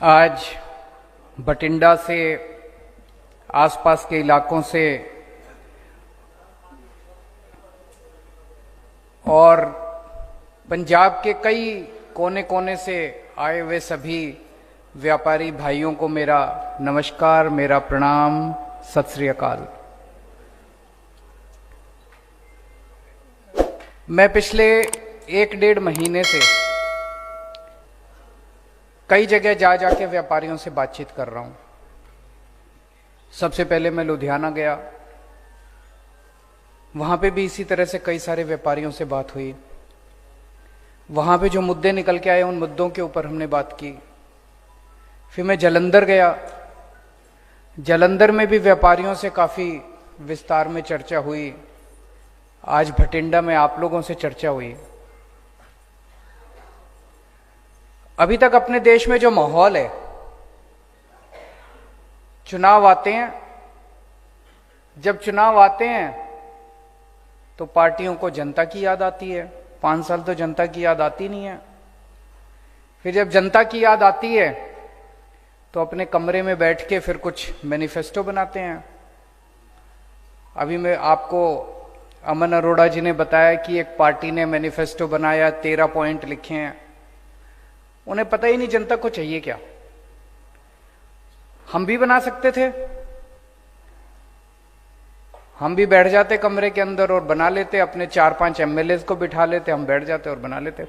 आज बठिंडा से आसपास के इलाकों से और पंजाब के कई कोने कोने से आए हुए सभी व्यापारी भाइयों को मेरा नमस्कार, मेरा प्रणाम, सत श्री अकाल। मैं पिछले 1-1.5 महीने से कई जगह जा जाके व्यापारियों से बातचीत कर रहा हूं। सबसे पहले मैं लुधियाना गया, वहां पे भी इसी तरह से कई सारे व्यापारियों से बात हुई। वहां पे जो मुद्दे निकल के आए उन मुद्दों के ऊपर हमने बात की। फिर मैं जालंधर गया, जालंधर में भी व्यापारियों से काफी विस्तार में चर्चा हुई। आज बठिंडा में आप लोगों से चर्चा हुई। अभी तक अपने देश में जो माहौल है, चुनाव आते हैं, जब चुनाव आते हैं तो पार्टियों को जनता की याद आती है। 5 साल तो जनता की याद आती नहीं है। फिर जब जनता की याद आती है तो अपने कमरे में बैठ के फिर कुछ मैनिफेस्टो बनाते हैं। अभी मैं आपको अमन अरोड़ा जी ने बताया कि एक पार्टी ने मैनिफेस्टो बनाया, 13 पॉइंट लिखे हैं। उन्हें पता ही नहीं जनता को चाहिए क्या। हम भी बना सकते थे, हम भी बैठ जाते कमरे के अंदर और बना लेते, अपने 4-5 एमएलए को बिठा लेते, हम बैठ जाते और बना लेते।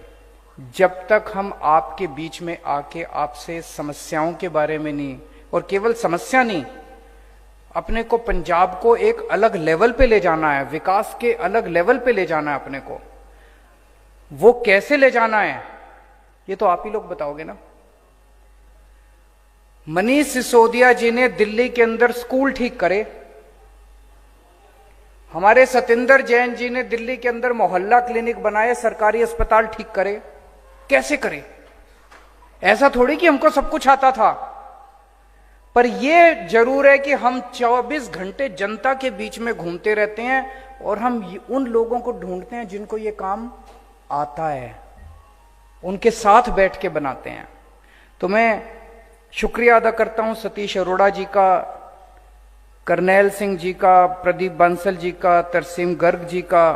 जब तक हम आपके बीच में आके आपसे समस्याओं के बारे में नहीं, और केवल समस्या नहीं, अपने को पंजाब को एक अलग लेवल पे ले जाना है, विकास के अलग लेवल पे ले जाना है अपने को, वो कैसे ले जाना है ये तो आप ही लोग बताओगे ना। मनीष सिसोदिया जी ने दिल्ली के अंदर स्कूल ठीक करे, हमारे सतेंद्र जैन जी ने दिल्ली के अंदर मोहल्ला क्लिनिक बनाए, सरकारी अस्पताल ठीक करे। कैसे करे? ऐसा थोड़ी कि हमको सब कुछ आता था, पर यह जरूर है कि हम 24 घंटे जनता के बीच में घूमते रहते हैं और हम उन लोगों को ढूंढते हैं जिनको यह काम आता है, उनके साथ बैठ के बनाते हैं। तो मैं शुक्रिया अदा करता हूं सतीश अरोड़ा जी का, करनैल सिंह जी का, प्रदीप बंसल जी का, तरसीम गर्ग जी का,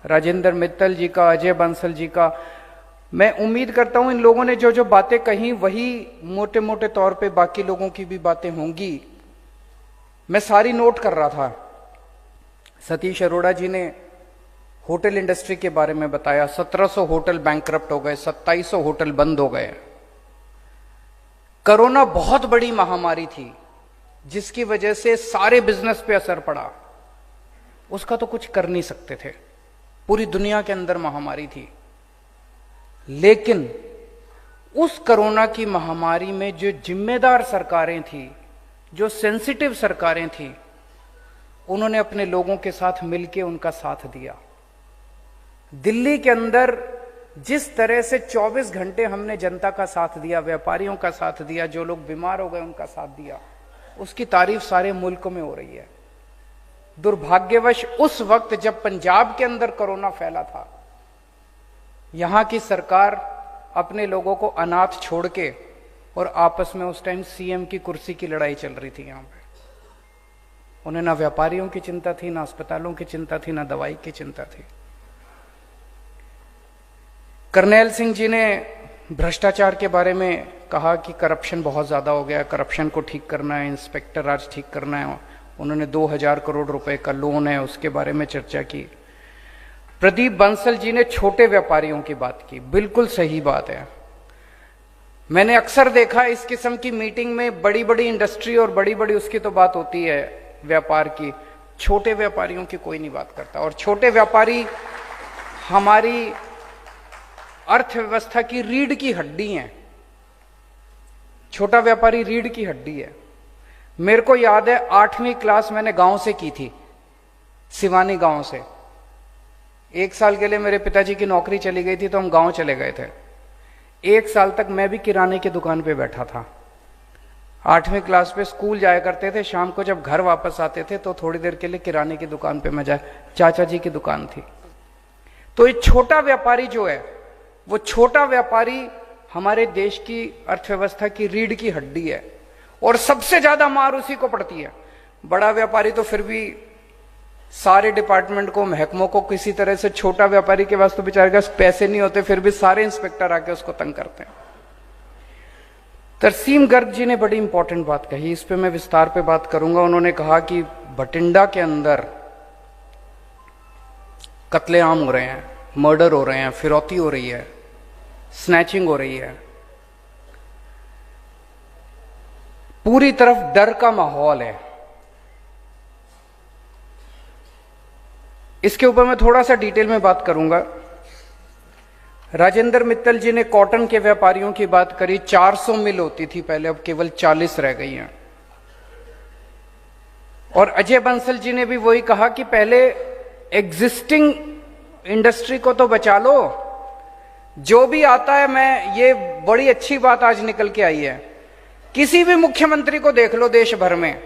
राजेंद्र मित्तल जी का, अजय बंसल जी का। मैं उम्मीद करता हूं इन लोगों ने जो जो बातें कही वही मोटे मोटे तौर पे बाकी लोगों की भी बातें होंगी। मैं सारी नोट कर रहा था। सतीश अरोड़ा जी ने होटल इंडस्ट्री के बारे में बताया। 1700 होटल बैंकरप्ट हो गए, 2700 होटल बंद हो गए। कोरोना बहुत बड़ी महामारी थी जिसकी वजह से सारे बिजनेस पे असर पड़ा। उसका तो कुछ कर नहीं सकते थे, पूरी दुनिया के अंदर महामारी थी। लेकिन उस कोरोना की महामारी में जो जिम्मेदार सरकारें थी, जो सेंसिटिव सरकारें थी, उन्होंने अपने लोगों के साथ मिलकर उनका साथ दिया। दिल्ली के अंदर जिस तरह से 24 घंटे हमने जनता का साथ दिया, व्यापारियों का साथ दिया, जो लोग बीमार हो गए उनका साथ दिया, उसकी तारीफ सारे मुल्क में हो रही है। दुर्भाग्यवश उस वक्त जब पंजाब के अंदर कोरोना फैला था, यहां की सरकार अपने लोगों को अनाथ छोड़ के, और आपस में उस टाइम सीएम की कुर्सी की लड़ाई चल रही थी यहां पे। उन्हें ना व्यापारियों की चिंता थी, ना अस्पतालों की चिंता थी, ना दवाई की चिंता थी। करनैल सिंह जी ने भ्रष्टाचार के बारे में कहा कि करप्शन बहुत ज्यादा हो गया, करप्शन को ठीक करना है, इंस्पेक्टर राज ठीक करना है। उन्होंने 2000 करोड़ रुपए का लोन है उसके बारे में चर्चा की। प्रदीप बंसल जी ने छोटे व्यापारियों की बात की। बिल्कुल सही बात है। मैंने अक्सर देखा इस किस्म की मीटिंग में बड़ी बड़ी इंडस्ट्री और बड़ी बड़ी उसकी तो बात होती है व्यापार की, छोटे व्यापारियों की कोई नहीं बात करता। और छोटे व्यापारी हमारी अर्थव्यवस्था की रीढ़ की हड्डी हैं। छोटा व्यापारी रीढ़ की हड्डी है। मेरे को याद है 8वीं क्लास मैंने गांव से की थी, सिवानी गांव से। 1 साल के लिए मेरे पिताजी की नौकरी चली गई थी तो हम गांव चले गए थे। 1 साल तक मैं भी किराने की दुकान पे बैठा था। 8वीं क्लास पे स्कूल जाया करते थे, शाम को जब घर वापस आते थे तो थोड़ी देर के लिए किराने की दुकान पे मैं चाचा जी की दुकान थी। तो ये छोटा व्यापारी जो है, वो छोटा व्यापारी हमारे देश की अर्थव्यवस्था की रीढ़ की हड्डी है और सबसे ज्यादा मार उसी को पड़ती है। बड़ा व्यापारी तो फिर भी सारे डिपार्टमेंट को, महकमों को किसी तरह से, छोटा व्यापारी के पास तो बेचारे के पास पैसे नहीं होते, फिर भी सारे इंस्पेक्टर आके उसको तंग करते हैं। तरसीम गर्ग जी ने बड़ी इंपॉर्टेंट बात कही, इस पे मैं विस्तार पे बात करूंगा। उन्होंने कहा कि बठिंडा के अंदर कत्लेआम हो रहे हैं, मर्डर हो रहे हैं, फिरौती हो रही है, स्नैचिंग हो रही है, पूरी तरफ डर का माहौल है। इसके ऊपर मैं थोड़ा सा डिटेल में बात करूंगा। राजेंद्र मित्तल जी ने कॉटन के व्यापारियों की बात करी। 400 मिल होती थी पहले, अब केवल 40 रह गई हैं। और अजय बंसल जी ने भी वही कहा कि पहले एग्जिस्टिंग इंडस्ट्री को तो बचा लो, जो भी आता है। मैं, ये बड़ी अच्छी बात आज निकल के आई है, किसी भी मुख्यमंत्री को देख लो देश भर में,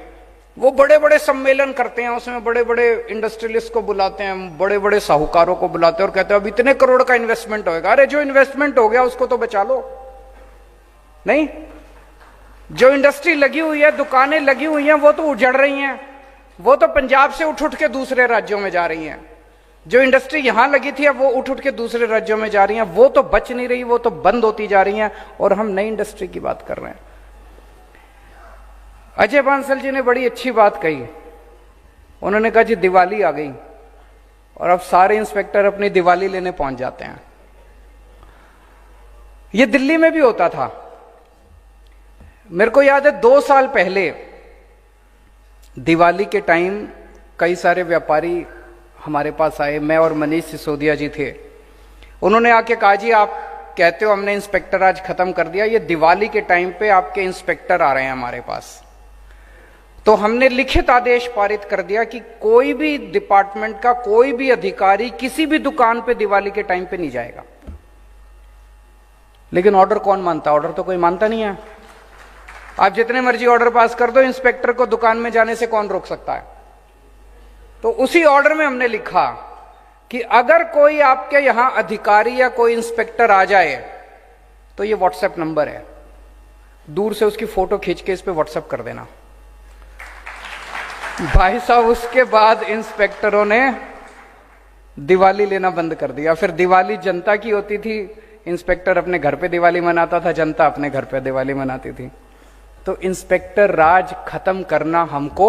वो बड़े बड़े सम्मेलन करते हैं, उसमें बड़े बड़े इंडस्ट्रियलिस्ट को बुलाते हैं, बड़े बड़े साहूकारों को बुलाते हैं और कहते हैं अब इतने करोड़ का इन्वेस्टमेंट होगा। अरे जो इन्वेस्टमेंट हो गया उसको तो बचा लो। नहीं, जो इंडस्ट्री लगी हुई है, दुकानें लगी हुई हैं, वो तो उजड़ रही हैं, वो तो पंजाब से उठ उठ के दूसरे राज्यों में जा रही हैं। जो इंडस्ट्री यहां लगी थी अब वो उठ उठ के दूसरे राज्यों में जा रही हैं, वो तो बच नहीं रही, वो तो बंद होती जा रही हैं, और हम नई इंडस्ट्री की बात कर रहे हैं। अजय बांसल जी ने बड़ी अच्छी बात कही। उन्होंने कहा जी दिवाली आ गई और अब सारे इंस्पेक्टर अपनी दिवाली लेने पहुंच जाते हैं। ये दिल्ली में भी होता था। मेरे को याद है 2 साल पहले दिवाली के टाइम कई सारे व्यापारी हमारे पास आए, मैं और मनीष सिसोदिया जी थे। उन्होंने आके कहा जी आप कहते हो हमने इंस्पेक्टर आज खत्म कर दिया, ये दिवाली के टाइम पे आपके इंस्पेक्टर आ रहे हैं हमारे पास। तो हमने लिखित आदेश पारित कर दिया कि कोई भी डिपार्टमेंट का कोई भी अधिकारी किसी भी दुकान पे दिवाली के टाइम पे नहीं जाएगा। लेकिन ऑर्डर कौन मानता? ऑर्डर तो कोई मानता नहीं है। आप जितने मर्जी ऑर्डर पास कर दो, इंस्पेक्टर को दुकान में जाने से कौन रोक सकता है? तो उसी ऑर्डर में हमने लिखा कि अगर कोई आपके यहां अधिकारी या कोई इंस्पेक्टर आ जाए तो ये व्हाट्सएप नंबर है, दूर से उसकी फोटो खींच के इस पे व्हाट्सएप कर देना। भाई साहब, उसके बाद इंस्पेक्टरों ने दिवाली लेना बंद कर दिया। फिर दिवाली जनता की होती थी, इंस्पेक्टर अपने घर पे दिवाली मनाता था, जनता अपने घर पे दिवाली मनाती थी। तो इंस्पेक्टर राज खत्म करना हमको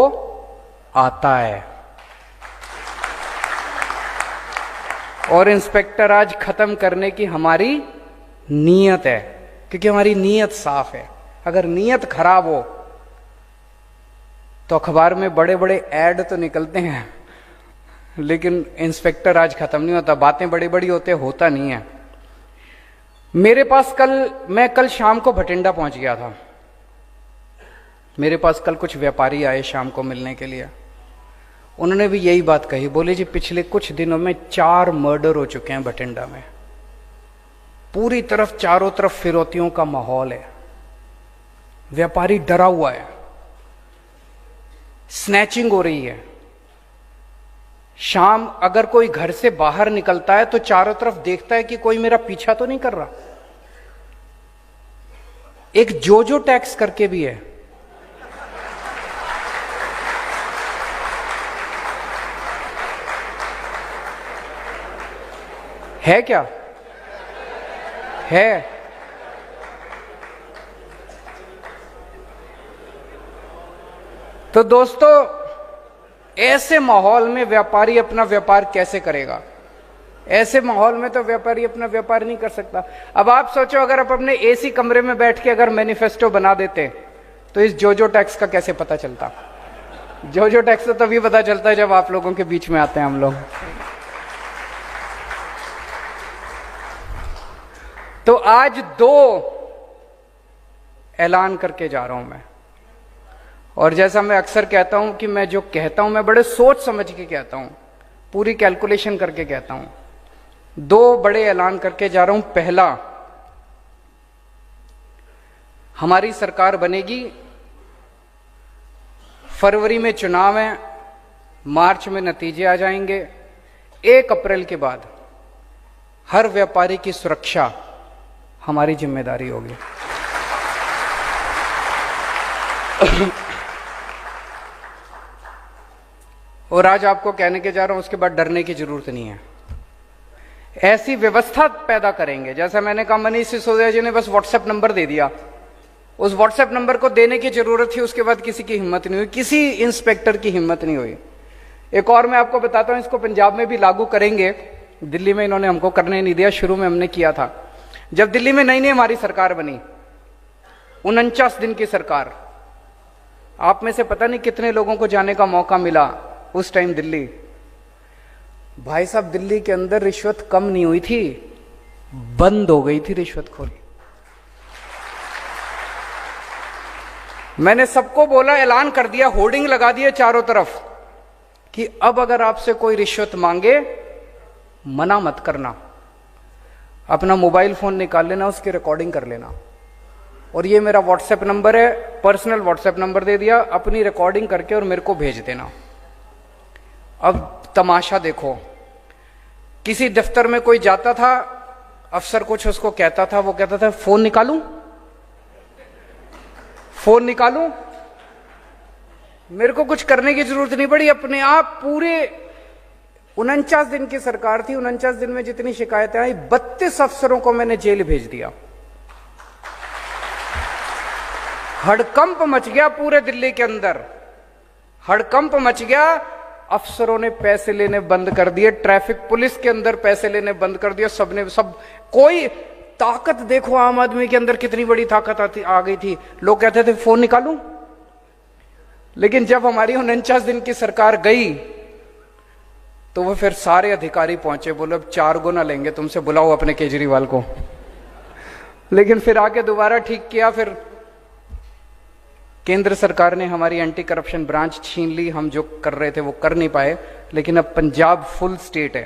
आता है, और इंस्पेक्टर राज खत्म करने की हमारी नीयत है, क्योंकि हमारी नीयत साफ है। अगर नीयत खराब हो तो अखबार में बड़े बड़े ऐड तो निकलते हैं, लेकिन इंस्पेक्टर आज खत्म नहीं होता। बातें बड़ी बड़ी होता नहीं है। मेरे पास मैं कल शाम को भटिंडा पहुंच गया था। मेरे पास कल कुछ व्यापारी आए शाम को मिलने के लिए। उन्होंने भी यही बात कही, बोले जी पिछले कुछ दिनों में 4 मर्डर हो चुके हैं भटिंडा में। पूरी तरफ चारों तरफ फिरौतियों का माहौल है, व्यापारी डरा हुआ है, स्नैचिंग हो रही है। शाम अगर कोई घर से बाहर निकलता है तो चारों तरफ देखता है कि कोई मेरा पीछा तो नहीं कर रहा। एक जोजो टैक्स करके भी है क्या? है। तो दोस्तों, ऐसे माहौल में व्यापारी अपना व्यापार कैसे करेगा? ऐसे माहौल में तो व्यापारी अपना व्यापार नहीं कर सकता। अब आप सोचो, अगर आप अपने एसी कमरे में बैठ के अगर मैनिफेस्टो बना देते तो इस जोजो टैक्स का कैसे पता चलता? जोजो टैक्स तो तभी पता चलता है जब आप लोगों के बीच में आते हैं हम लोग। तो आज 2 ऐलान करके जा रहा हूं मैं, और जैसा मैं अक्सर कहता हूं कि मैं जो कहता हूं मैं बड़े सोच समझ के कहता हूं, पूरी कैलकुलेशन करके कहता हूं। 2 बड़े ऐलान करके जा रहा हूं। पहला, हमारी सरकार बनेगी, फरवरी में चुनाव है, मार्च में नतीजे आ जाएंगे। 1 अप्रैल के बाद हर व्यापारी की सुरक्षा हमारी जिम्मेदारी होगी। और आज आपको कहने के जा रहा हूं, उसके बाद डरने की जरूरत नहीं है। ऐसी व्यवस्था पैदा करेंगे, जैसा मैंने कहा मनीष सिसोदिया जी ने बस व्हाट्सएप नंबर दे दिया, उस व्हाट्सएप नंबर को देने की जरूरत थी, उसके बाद किसी की हिम्मत नहीं हुई, किसी इंस्पेक्टर की हिम्मत नहीं हुई। एक और मैं आपको बताता हूं, इसको पंजाब में भी लागू करेंगे। दिल्ली में इन्होंने हमको करने नहीं दिया, शुरू में हमने किया था। जब दिल्ली में नई नई हमारी सरकार बनी, 49 दिन की सरकार, आप में से पता नहीं कितने लोगों को जाने का मौका मिला उस टाइम दिल्ली। भाई साहब, दिल्ली के अंदर रिश्वत कम नहीं हुई थी, बंद हो गई थी रिश्वतखोरी। मैंने सबको बोला, ऐलान कर दिया, होर्डिंग लगा दिए चारों तरफ कि अब अगर आपसे कोई रिश्वत मांगे, मना मत करना, अपना मोबाइल फोन निकाल लेना, उसकी रिकॉर्डिंग कर लेना। और ये मेरा व्हाट्सएप नंबर है, पर्सनल व्हाट्सएप नंबर दे दिया, अपनी रिकॉर्डिंग करके और मेरे को भेज देना। अब तमाशा देखो, किसी दफ्तर में कोई जाता था, अफसर कुछ उसको कहता था, वो कहता था फोन निकालूं, फोन निकालूं। मेरे को कुछ करने की जरूरत नहीं पड़ी, अपने आप पूरे 49 दिन की सरकार थी, 49 दिन में जितनी शिकायतें आई, 32 अफसरों को मैंने जेल भेज दिया। हड़कंप मच गया पूरे दिल्ली के अंदर, हड़कंप मच गया। अफसरों ने पैसे लेने बंद कर दिए, ट्रैफिक पुलिस के अंदर पैसे लेने बंद कर दिया, सबने सब। कोई ताकत देखो आम आदमी के अंदर कितनी बड़ी ताकत आ गई थी। लोग कहते थे फोन निकालूं, लेकिन जब हमारी 49 दिन की सरकार गई तो वो फिर सारे अधिकारी पहुंचे, बोले अब 4 गुना लेंगे तुमसे, बुलाओ अपने केजरीवाल को। लेकिन फिर आके दोबारा ठीक किया, फिर केंद्र सरकार ने हमारी एंटी करप्शन ब्रांच छीन ली, हम जो कर रहे थे वो कर नहीं पाए। लेकिन अब पंजाब फुल स्टेट है,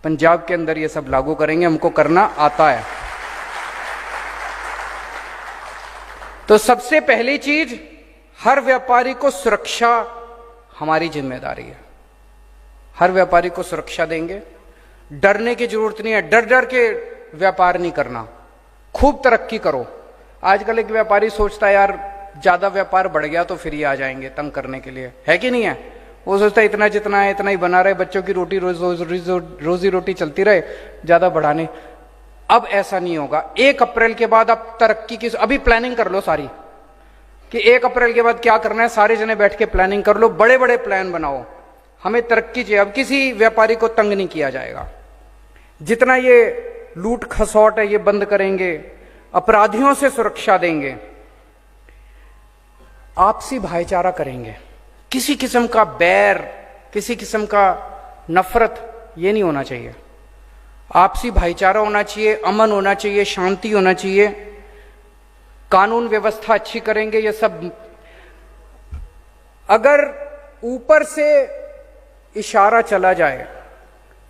पंजाब के अंदर ये सब लागू करेंगे, हमको करना आता है। तो सबसे पहली चीज, हर व्यापारी को सुरक्षा हमारी जिम्मेदारी है। हर व्यापारी को सुरक्षा देंगे, डरने की जरूरत नहीं है, डर डर के व्यापार नहीं करना, खूब तरक्की करो। आजकल एक व्यापारी सोचता है यार ज्यादा व्यापार बढ़ गया तो फिर ये आ जाएंगे तंग करने के लिए, है कि नहीं है? वो सोचता है इतना जितना है इतना ही बना रहे, बच्चों की रोटी रोजी रोटी चलती रहे, ज्यादा बढ़ाने। अब ऐसा नहीं होगा। 1 अप्रैल के बाद आप तरक्की की अभी प्लानिंग कर लो सारी, कि 1 अप्रैल के बाद क्या करना है, सारे जने बैठ के प्लानिंग कर लो, बड़े बड़े प्लान बनाओ। हमें तरक्की चाहिए, अब किसी व्यापारी को तंग नहीं किया जाएगा। जितना ये लूट खसौट है ये बंद करेंगे, अपराधियों से सुरक्षा देंगे, आपसी भाईचारा करेंगे। किसी किस्म का बैर, किसी किस्म का नफरत ये नहीं होना चाहिए। आपसी भाईचारा होना चाहिए, अमन होना चाहिए, शांति होना चाहिए, कानून व्यवस्था अच्छी करेंगे। ये सब अगर ऊपर से इशारा चला जाए,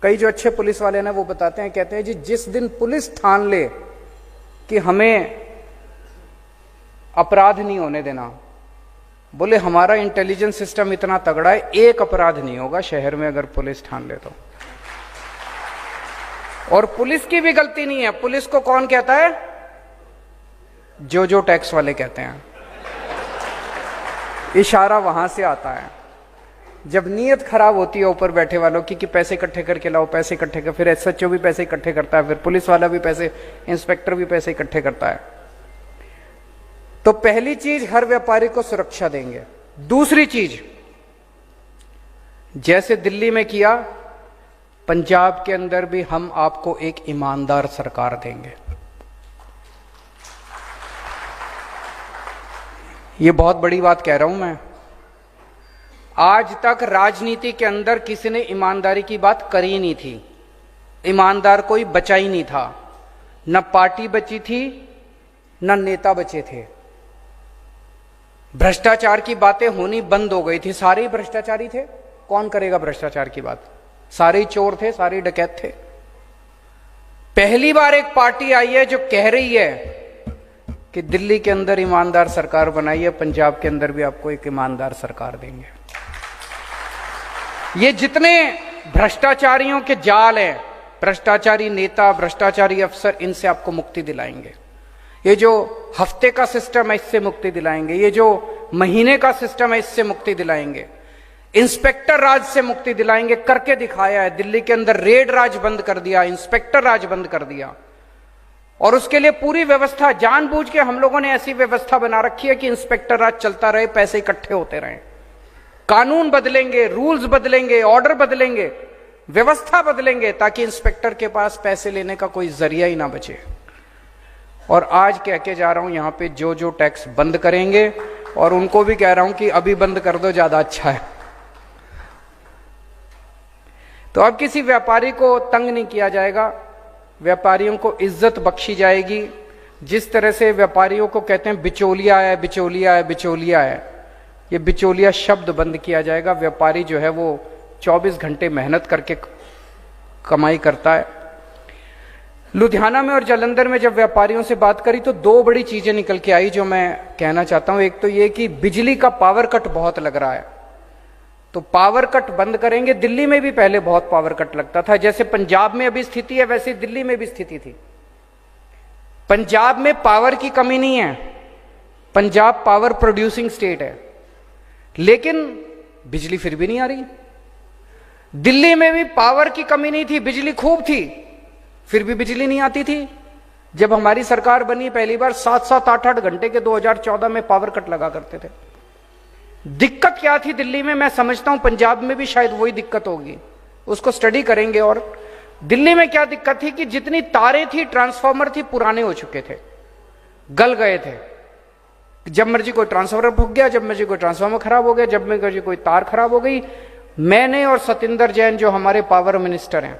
कई जो अच्छे पुलिस वाले ना वो बताते हैं, कहते हैं जी जिस दिन पुलिस ठान ले कि हमें अपराध नहीं होने देना, बोले हमारा इंटेलिजेंस सिस्टम इतना तगड़ा है, 1 अपराध नहीं होगा शहर में अगर पुलिस ठान ले तो। और पुलिस की भी गलती नहीं है। पुलिस को कौन कहता है? जो टैक्स वाले कहते हैं। इशारा वहां से आता है। जब नीयत खराब होती है ऊपर बैठे वालों की कि पैसे इकट्ठे करके लाओ, पैसे इकट्ठे कर, फिर एसएचओ भी पैसे इकट्ठे करता है, फिर पुलिस वाला भी पैसे, इंस्पेक्टर भी पैसे इकट्ठे करता है। तो पहली चीज, हर व्यापारी को सुरक्षा देंगे। दूसरी चीज, जैसे दिल्ली में किया, पंजाब के अंदर भी हम आपको एक ईमानदार सरकार देंगे। ये बहुत बड़ी बात कह रहा हूं मैं। आज तक राजनीति के अंदर किसी ने ईमानदारी की बात करी नहीं थी। ईमानदार कोई बचा ही नहीं था। न पार्टी बची थी, न नेता बचे थे। भ्रष्टाचार की बातें होनी बंद हो गई थी। सारे ही भ्रष्टाचारी थे। कौन करेगा भ्रष्टाचार की बात? सारे ही चोर थे, सारे ही डकैत थे। पहली बार एक पार्टी आई है जो कह रही है कि दिल्ली के अंदर ईमानदार सरकार बनाई है, पंजाब के अंदर भी आपको एक ईमानदार सरकार देंगे। ये जितने भ्रष्टाचारियों के जाल हैं, भ्रष्टाचारी नेता, भ्रष्टाचारी अफसर, इनसे आपको मुक्ति दिलाएंगे। ये जो हफ्ते का सिस्टम है इससे मुक्ति दिलाएंगे, ये जो महीने का सिस्टम है इससे मुक्ति दिलाएंगे, इंस्पेक्टर राज से मुक्ति दिलाएंगे। करके दिखाया है, दिल्ली के अंदर रेड राज बंद कर दिया, इंस्पेक्टर राज बंद कर दिया। और उसके लिए पूरी व्यवस्था जानबूझ के हम लोगों ने ऐसी व्यवस्था बना रखी है कि इंस्पेक्टर राज चलता रहे, पैसे इकट्ठे होते रहे। कानून बदलेंगे, रूल्स बदलेंगे, ऑर्डर बदलेंगे, व्यवस्था बदलेंगे, ताकि इंस्पेक्टर के पास पैसे लेने का कोई जरिया ही ना बचे। और आज कह के जा रहा हूं, यहां पे जो जो टैक्स बंद करेंगे, और उनको भी कह रहा हूं कि अभी बंद कर दो, ज्यादा अच्छा है। तो अब किसी व्यापारी को तंग नहीं किया जाएगा, व्यापारियों को इज्जत बख्शी जाएगी। जिस तरह से व्यापारियों को कहते हैं बिचौलिया है, बिचौलिया है, बिचौलिया है, ये बिचौलिया शब्द बंद किया जाएगा। व्यापारी जो है वो 24 घंटे मेहनत करके कमाई करता है। लुधियाना में और जालंधर में जब व्यापारियों से बात करी तो दो बड़ी चीजें निकल के आई जो मैं कहना चाहता हूं। एक तो ये कि बिजली का पावर कट बहुत लग रहा है, तो पावर कट बंद करेंगे। दिल्ली में भी पहले बहुत पावर कट लगता था, जैसे पंजाब में अभी स्थिति है वैसे दिल्ली में भी स्थिति थी। पंजाब में पावर की कमी नहीं है, पंजाब पावर प्रोड्यूसिंग स्टेट है, लेकिन बिजली फिर भी नहीं आ रही। दिल्ली में भी पावर की कमी नहीं थी, बिजली खूब थी, फिर भी बिजली नहीं आती थी। जब हमारी सरकार बनी पहली बार 7-7, 8-8 घंटे के 2014 में पावर कट लगा करते थे। दिक्कत क्या थी दिल्ली में, मैं समझता हूं पंजाब में भी शायद वही दिक्कत होगी, उसको स्टडी करेंगे। और दिल्ली में क्या दिक्कत थी कि जितनी तारें थी, ट्रांसफार्मर थी, पुराने हो चुके थे, गल गए थे। जब मर्जी कोई ट्रांसफार्मर फूक गया, जब मर्जी कोई ट्रांसफार्मर खराब हो गया, जब मर्जी कोई तार खराब हो गई। मैंने और सतिंदर जैन जो हमारे पावर मिनिस्टर हैं,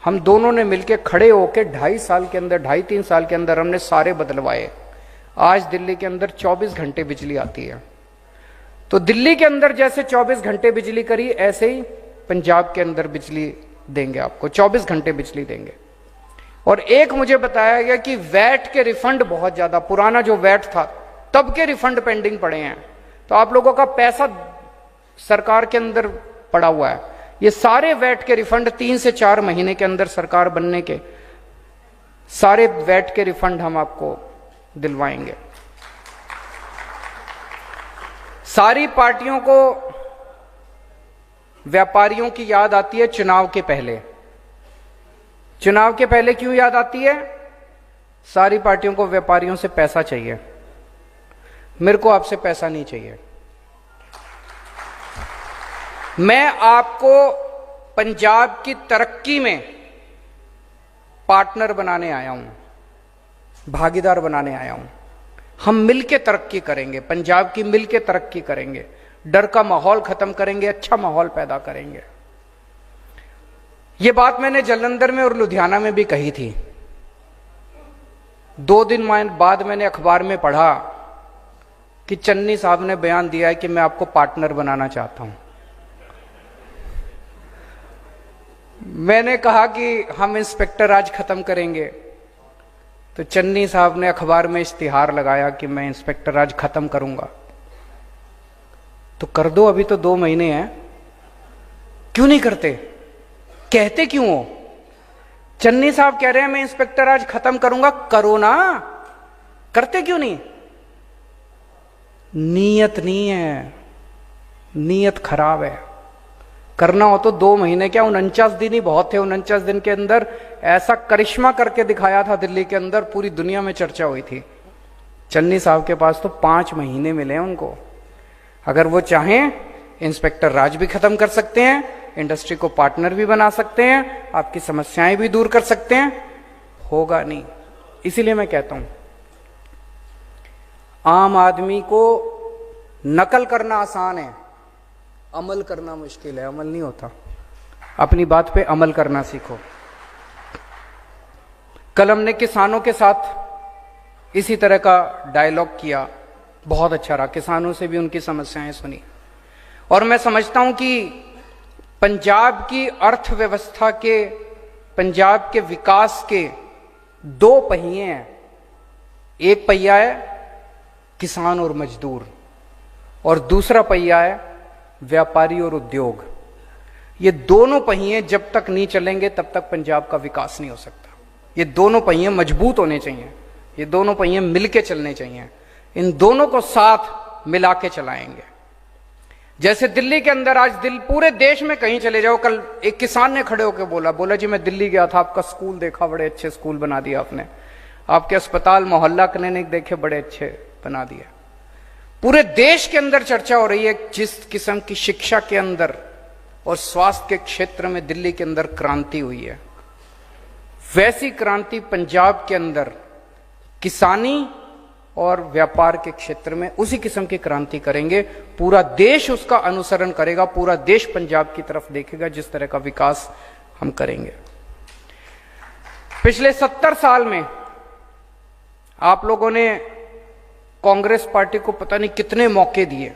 हम दोनों ने मिलकर खड़े होकर 2.5 साल के अंदर, 2.5-3 साल के अंदर हमने सारे बदलवाए। आज दिल्ली के अंदर 24 घंटे बिजली आती है। तो दिल्ली के अंदर जैसे 24 घंटे बिजली करी, ऐसे ही पंजाब के अंदर बिजली देंगे आपको, 24 घंटे बिजली देंगे। और एक मुझे बताया गया कि वैट के रिफंड बहुत ज्यादा, पुराना जो वैट था तब के रिफंड पेंडिंग पड़े हैं। तो आप लोगों का पैसा सरकार के अंदर पड़ा हुआ है, ये सारे वैट के रिफंड 3 से 4 महीने के अंदर सरकार बनने के सारे वैट के रिफंड हम आपको दिलवाएंगे। सारी पार्टियों को व्यापारियों की याद आती है चुनाव के पहले। चुनाव के पहले क्यों याद आती है? सारी पार्टियों को व्यापारियों से पैसा चाहिए, मेरे को आपसे पैसा नहीं चाहिए। मैं आपको पंजाब की तरक्की में पार्टनर बनाने आया हूं, भागीदार बनाने आया हूं। हम मिलके तरक्की करेंगे, पंजाब की मिलके तरक्की करेंगे, डर का माहौल खत्म करेंगे, अच्छा माहौल पैदा करेंगे। यह बात मैंने जालंधर में और लुधियाना में भी कही थी। 2 दिन बाद मैंने अखबार में पढ़ा कि चन्नी साहब ने बयान दिया है कि मैं आपको पार्टनर बनाना चाहता हूं। मैंने कहा कि हम इंस्पेक्टर राज खत्म करेंगे, तो चन्नी साहब ने अखबार में इश्तिहार लगाया कि मैं इंस्पेक्टर राज खत्म करूंगा। तो कर दो, अभी तो 2 महीने हैं, क्यों नहीं करते? कहते क्यों हो? चन्नी साहब कह रहे हैं मैं इंस्पेक्टर राज खत्म करूंगा, करो ना, करते क्यों नहीं? नीयत नहीं है, नीयत खराब है। करना हो तो 2 महीने क्या, 49 दिन ही बहुत थे। 49 दिन के अंदर ऐसा करिश्मा करके दिखाया था दिल्ली के अंदर, पूरी दुनिया में चर्चा हुई थी। चन्नी साहब के पास तो 5 महीने मिले हैं उनको। अगर वो चाहें इंस्पेक्टर राज भी खत्म कर सकते हैं, इंडस्ट्री को पार्टनर भी बना सकते हैं, आपकी समस्याएं भी दूर कर सकते हैं। होगा नहीं, इसीलिए मैं कहता हूं आम आदमी को नकल करना आसान है, अमल करना मुश्किल है। अमल नहीं होता, अपनी बात पे अमल करना सीखो। कल हमने किसानों के साथ इसी तरह का डायलॉग किया, बहुत अच्छा रहा। किसानों से भी उनकी समस्याएं सुनी। और मैं समझता हूं कि पंजाब की अर्थव्यवस्था के, पंजाब के विकास के 2 पहिए हैं। एक पहिया है किसान और मजदूर, और दूसरा पहिया है व्यापारी और उद्योग। ये दोनों पहिए जब तक नहीं चलेंगे तब तक पंजाब का विकास नहीं हो सकता। ये दोनों पहिए मजबूत होने चाहिए, ये दोनों पहिए मिलके चलने चाहिए, इन दोनों को साथ मिला के चलाएंगे। जैसे दिल्ली के अंदर आज पूरे देश में कहीं चले जाओ, कल एक किसान ने खड़े होकर बोला जी मैं दिल्ली गया था, आपका स्कूल देखा, बड़े अच्छे स्कूल बना दिया आपने, आपके अस्पताल मोहल्ला क्लिनिक देखे, बड़े अच्छे बना दिया। पूरे देश के अंदर चर्चा हो रही है जिस किस्म की शिक्षा के अंदर और स्वास्थ्य के क्षेत्र में दिल्ली के अंदर क्रांति हुई है, वैसी क्रांति पंजाब के अंदर किसानी और व्यापार के क्षेत्र में उसी किस्म की क्रांति करेंगे। पूरा देश उसका अनुसरण करेगा, पूरा देश पंजाब की तरफ देखेगा जिस तरह का विकास हम करेंगे। पिछले 70 साल में आप लोगों ने कांग्रेस पार्टी को पता नहीं कितने मौके दिए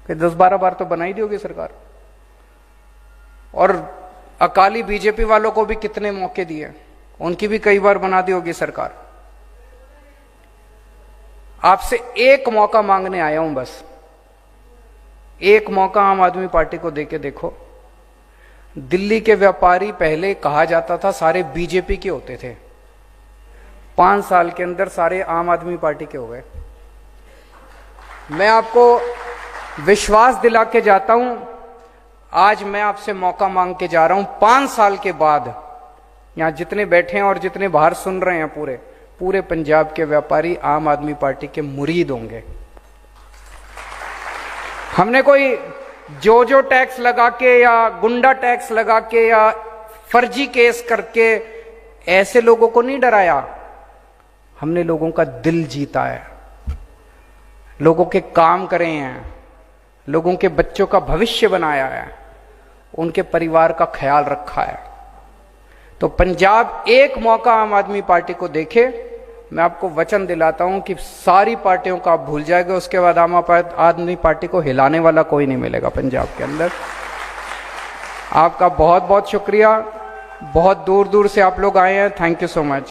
कि 10-12 बार तो बना ही दी होगी सरकार, और अकाली बीजेपी वालों को भी कितने मौके दिए, उनकी भी कई बार बना दी होगी सरकार। आपसे एक मौका मांगने आया हूं, बस एक मौका आम आदमी पार्टी को देके देखो। दिल्ली के व्यापारी पहले कहा जाता था सारे बीजेपी के होते थे, 5 साल के अंदर सारे आम आदमी पार्टी के हो गए। मैं आपको विश्वास दिला के जाता हूं, आज मैं आपसे मौका मांग के जा रहा हूं, 5 साल के बाद यहां जितने बैठे हैं और जितने बाहर सुन रहे हैं, पूरे पंजाब के व्यापारी आम आदमी पार्टी के मुरीद होंगे। हमने कोई जो टैक्स लगा के या गुंडा टैक्स लगा के या फर्जी केस करके ऐसे लोगों को नहीं डराया, हमने लोगों का दिल जीता है, लोगों के काम करे हैं, लोगों के बच्चों का भविष्य बनाया है, उनके परिवार का ख्याल रखा है। तो पंजाब एक मौका आम आदमी पार्टी को देखे, मैं आपको वचन दिलाता हूं कि सारी पार्टियों का आप भूल जाएंगे, उसके बाद आम आदमी पार्टी को हिलाने वाला कोई नहीं मिलेगा पंजाब के अंदर। आपका बहुत बहुत शुक्रिया, बहुत दूर दूर से आप लोग आए हैं, थैंक यू सो मच।